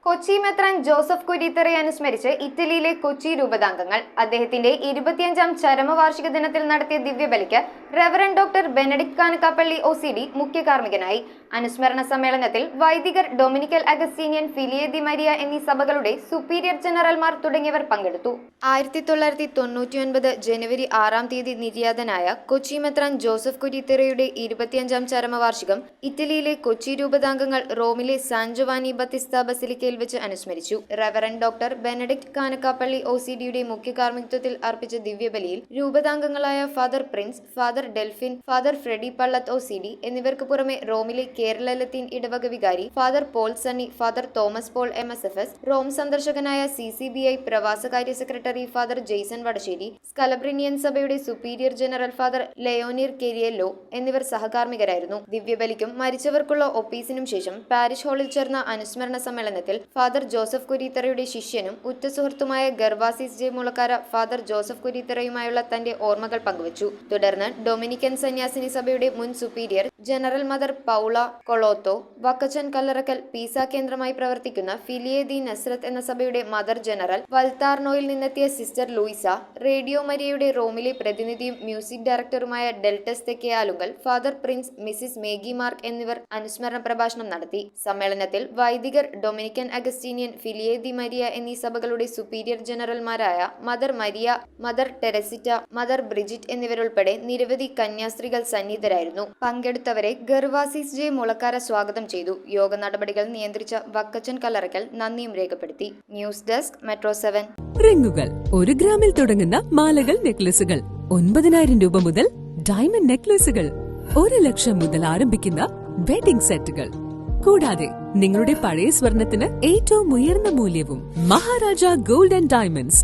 കൊച്ചി മെത്രാൻ ജോസഫ് കുര്യത്തറയെ അനുസ്മരിച്ച് ഇറ്റലിയിലെ കൊച്ചി രൂപതാംഗങ്ങൾ അദ്ദേഹത്തിന്റെ 25ാം ചരമവാർഷിക ദിനത്തിൽ നടത്തിയ ദിവ്യബലിക്ക് reverend doctor Benedict Kanakkappally OCD മുഖ്യ കാർമ്മികനായി. അനുസ്മരണ സമ്മേളനത്തിൽ വൈദികർ, Dominican Augustinian, Filiae di Maria എന്നീ സഭകളുടെ സുപ്പീരിയർ ജനറൽമാർ തുടങ്ങിയവർ പങ്കെടുത്തു. 1999 ജനുവരി 6-ാം തീയതി നിര്യാതനായ കൊച്ചി മെത്രാൻ ജോസഫ് കുര്യത്തറയുടെ 25ാം ചരമവാർഷികം ഇറ്റലിയിലെ കൊച്ചി രൂപതാംഗങ്ങൾ റോമിലെ സാൻ ജോവാനി ബത്തിസ്ത ബസിലിക്കയിൽ വെച്ച് അനുസ്മരിച്ചു. റെവറൻ ഡോക്ടർ ബെനഡിക്ട് കാനക്കാപ്പള്ളി OCDയുടെ മുഖ്യ കാർമ്മികത്വത്തിൽ അർപ്പിച്ച ദിവ്യബലിയിൽ രൂപതാംഗങ്ങളായ father Prince, father Delphin, father Freddy Pallath OCD എന്നിവർക്ക് പുറമെ റോമിലെ കേരള ലത്തീൻ ഇടവക വികാരി father Paul Sunny, father Thomas Paul MSFS, Rome സന്ദർശകനായ CCBI പ്രവാസകാര്യ secretary father Jaison Vadassery, Scalabrinian സഭയുടെ superior general father Leonir Chiarello എന്നിവർ സഹകാർമ്മികരായിരുന്നു. ദിവ്യബലിക്കും മരിച്ചവർക്കുള്ള ഒപ്പീസിനും ശേഷം പാരിഷ് ഹാളിൽ ചേർന്ന അനുസ്മരണ സമ്മേളനത്തിൽ ഫാദർ ജോസഫ് കുര്യത്തറയുടെ ശിഷ്യനും ഉറ്റ സുഹൃത്തുമായ Gervasis J Mulakkara father Joseph കുര്യത്തറയുമായുള്ള തന്റെ ഓർമ്മകൾ പങ്കുവച്ചു. തുടർന്ന് ഡൊമിനിക്കൻ സന്യാസിനി സഭയുടെ മുൻ superior general mother Paola Colotto, Vakkachan Kallarakkal Pisa കേന്ദ്രമായി പ്രവർത്തിക്കുന്ന ഫിലിയെ ദി നസ്രത്ത് എന്ന സഭയുടെ മദർ ജനറൽ, വൽത്താർനോയിൽ നിന്നെത്തിയ സിസ്റ്റർ ലൂയിസ, റേഡിയോ മരിയയുടെ റോമിലെ പ്രതിനിധിയും മ്യൂസിക് ഡയറക്ടറുമായ ഡെൽറ്റസ് Thekke Aalunkal, father Prince, Mrs Maggie Mark എന്നിവർ അനുസ്മരണ പ്രഭാഷണം നടത്തി. സമ്മേളനത്തിൽ വൈദികർ, Dominican Augustinian, Filiae di Maria എന്നീ സഭകളുടെ സുപ്പീരിയർ ജനറൽമാരായ mother Maria, mother Teresita, mother Bridget എന്നിവരുൾപ്പെടെ നിരവധി കന്യാസ്ത്രീകൾ സന്നിഹിതരായിരുന്നു. പങ്കെടുത്തവരെ ഗർവാസിസ് ജെ മുളക്കാര സ്വാഗതം ചെയ്തു. യോഗ നടപടികൾ നിയന്ത്രിച്ച വക്കച്ചൻ കല്ലറക്കൽ നന്ദിയും രേഖപ്പെടുത്തി. News desk metro 7. റിങ്ങുകൾ 1 ഗ്രാമിൽ തുടങ്ങുന്ന മാലകൾ, നെക്ലസുകൾ 9,000 രൂപ മുതൽ ഡയമണ്ട് നെക്ലസുകൾ 1 ലക്ഷം മുതൽ ആരംഭിക്കുന്ന വെഡിംഗ് സെറ്റുകൾ. കൂടാതെ നിങ്ങളുടെ പഴയ സ്വർണത്തിന് ഏറ്റവും ഉയർന്ന മൂല്യവും. Maharaja gold and diamonds